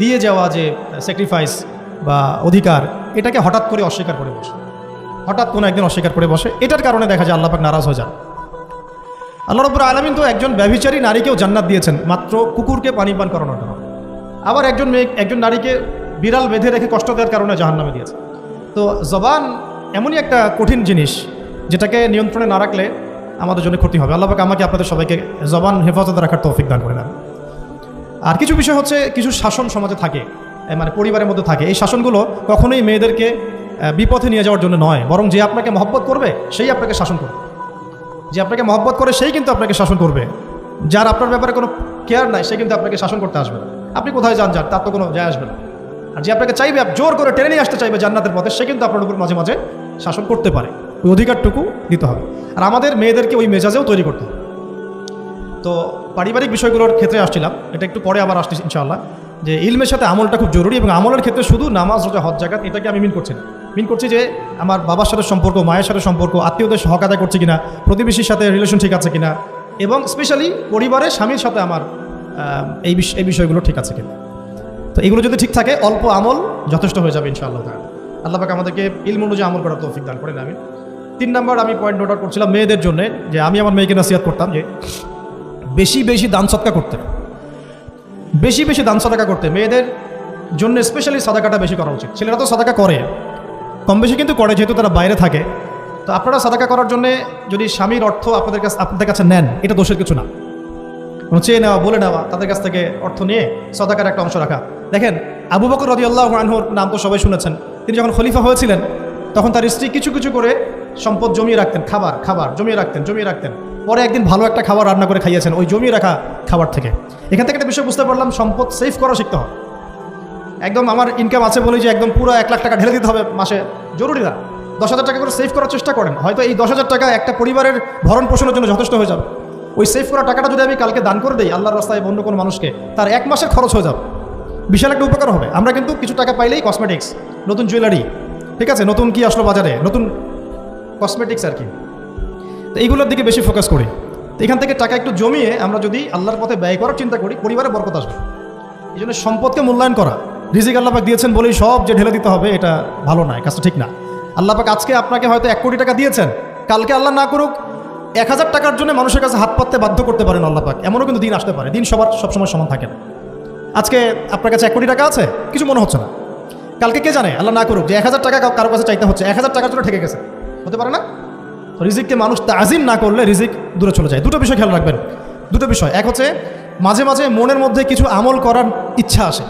দিয়ে যাওয়া যে স্যাক্রিফাইস বা অধিকার, এটাকে হঠাৎ করে অস্বীকার করে বসে, হঠাৎ কোনো একদিন অস্বীকার করে বসে। এটার কারণে দেখা যায় আল্লাহ পাক নারাজ হয়ে যান। আল্লাহ রাব্বুল আলামিন তো একজন ব্যভিচারী নারীকেও জান্নাত দিয়েছেন মাত্র কুকুরকে পানি পান করানোর জন্য। আবার একজন নারীকে বিড়াল বেঁধে রেখে কষ্ট দেওয়ার কারণে জাহান্নামে দিয়েছে। তো জবান এমনই একটা কঠিন জিনিস, যেটাকে নিয়ন্ত্রণে না রাখলে আমাদের জন্য ক্ষতি হবে। আল্লাহ পাক আমাকে আপনাদের সবাইকে জবান হেফাজতে রাখার তৌফিক দান করে দেন। আর কিছু বিষয় হচ্ছে, কিছু শাসন সমাজে থাকে, মানে পরিবারের মধ্যে থাকে। এই শাসনগুলো কখনোই মেয়েদেরকে বিপথে নিয়ে যাওয়ার জন্য নয়, বরং যে আপনাকে মহব্বত করবে সেই আপনাকে শাসন করবে। যে আপনাকে মহব্বত করে সেই কিন্তু আপনাকে শাসন করবে। যার আপনার ব্যাপারে কোনো কেয়ার নাই সে কিন্তু আপনাকে শাসন করতে আসবে না। আপনি কোথায় যান তার তো কোনো যায় আসবে না। আর যে আপনাকে চাইবে, জোর করে টেনে নিয়ে আসতে চাইবে জান্নাতের পথে, সে কিন্তু আপনার উপর মাঝে মাঝে শাসন করতে পারে। ওই অধিকারটুকু দিতে হবে। আর আমাদের মেয়েদেরকে ওই মেজাজেও তৈরি করতে হবে। তো পারিবারিক বিষয়গুলোর ক্ষেত্রে আসছিলাম, এটা একটু পরে আবার আসছি ইনশাআল্লাহ, যে ইলমের সাথে আমলটা খুব জরুরি। এবং আমলের ক্ষেত্রে শুধু নামাজ, রোজা, হজ, যাকাত এটাকে আমি মিন করছি না। মিন করছি যে আমার বাবার সাথে সম্পর্ক, মায়ের সাথে সম্পর্ক, আত্মীয়দের হক আদায় করছে কিনা, প্রতিবেশীর সাথে রিলেশন ঠিক আছে কিনা, এবং স্পেশালি পরিবারের স্বামীর সাথে আমার এই বিষয়গুলো ঠিক আছে কিনা। তো এগুলো যদি ঠিক থাকে, অল্প আমল যথেষ্ট হয়ে যাবে ইনশাআল্লাহ। আল্লাহ পাক আমাদেরকে ইলম অনুযায়ী আমল করার তৌফিক দান করেন। আমি 3 নম্বর পয়েন্ট নোট আউট করছিলাম মেয়েদের জন্য, যে আমি আমার মেয়েকে নসিহত করতাম যে বেশি বেশি দান সদকা করতে, বেশি বেশি দান সদকা করতে। মেয়েদের জন্য স্পেশালি সাদাকাটা বেশি করা উচিত। ছেলেরা তো সাদাকা করে, কম বেশি কিন্তু করে, যেহেতু তারা বাইরে থাকে। তো আপনারা সাদাকা করার জন্য যদি স্বামীর অর্থ আপনাদের কাছে নেন, এটা দোষের কিছু না। কোনো চেয়ে নেওয়া, বলে নেওয়া, তাদের কাছ থেকে অর্থ নিয়ে সাদাকার একটা অংশ রাখা। দেখেন, আবু বকর রাদিয়াল্লাহু আনহুর নাম তো সবাই শুনেছেন। তিনি যখন খলিফা হয়েছিলেন তখন তার স্ত্রী কিছু কিছু করে সম্পদ জমিয়ে রাখতেন, খাবার জমিয়ে রাখতেন। পরে একদিন ভালো একটা খাবার রান্না করে খাইয়েছেন ওই জমিয়ে রাখা খাবার থেকে। এখান থেকে একটা বিষয় বুঝতে পারলাম, সম্পদ সেভ করা শিখতে হবে। একদম আমার ইনকাম আছে বলে যে একদম পুরো 1 লাখ টাকা ঢেলে দিতে হবে মাসে, জরুরি না। 10,000 টাকা করে সেভ করার চেষ্টা করেন, হয়তো এই 10,000 টাকা একটা পরিবারের ভরণ পোষণের জন্য যথেষ্ট হয়ে যাবে। ওই সেভ করা টাকাটা যদি আমি কালকে দান করে দিই আল্লাহর রাস্তায় অন্য কোনো মানুষকে, তার 1 মাসের খরচ হয়ে যাবে, বিশাল একটা উপকার হবে। আমরা কিন্তু কিছু টাকা পাইলেই কসমেটিক্স, নতুন জুয়েলারি, ঠিক আছে, নতুন কি আসলো বাজারে, নতুন কসমেটিক্স আর কি, তো এইগুলোর দিকে বেশি ফোকাস করি। তো এখান থেকে টাকা একটু জমিয়ে আমরা যদি আল্লাহর পথে ব্যয় করার চিন্তা করি, পরিবারে বরকত আসবে। এই জন্য সম্পদকে মূল্যায়ন করা। রিজিক আল্লাহ পাক দিয়েছেন বলেই সব যে ঢেলে দিতে হবে, এটা ভালো নয়, কাজটা ঠিক না। আল্লাহ পাক আজকে আপনাকে হয়তো 1 কোটি টাকা দিয়েছেন, কালকে আল্লাহ না করুক 1000 টাকার জন্য মানুষের কাছে হাত পাততে বাধ্য করতে পারেন আল্লাহ পাক। এমনও কিন্তু দিন আসতে পারে, দিন সবসময় সমান থাকে না। আজকে আপনার কাছে 1 কোটি টাকা আছে, কিছু মনে হচ্ছে না। কালকে কে জানে, আল্লাহ না করুক, যে 1000 টাকা কারো কাছে চাইতে হচ্ছে, 1000 টাকার জন্য ঠেকে গেছে, হতে পারে না। তো রিজিককে মানুষ তাজিম না করলে রিজিক দূরে চলে যায়। 2টো বিষয় খেয়াল রাখবেন, 2টো বিষয়। এক হচ্ছে মাঝে মাঝে মনের মধ্যে কিছু আমল করার ইচ্ছা আসে।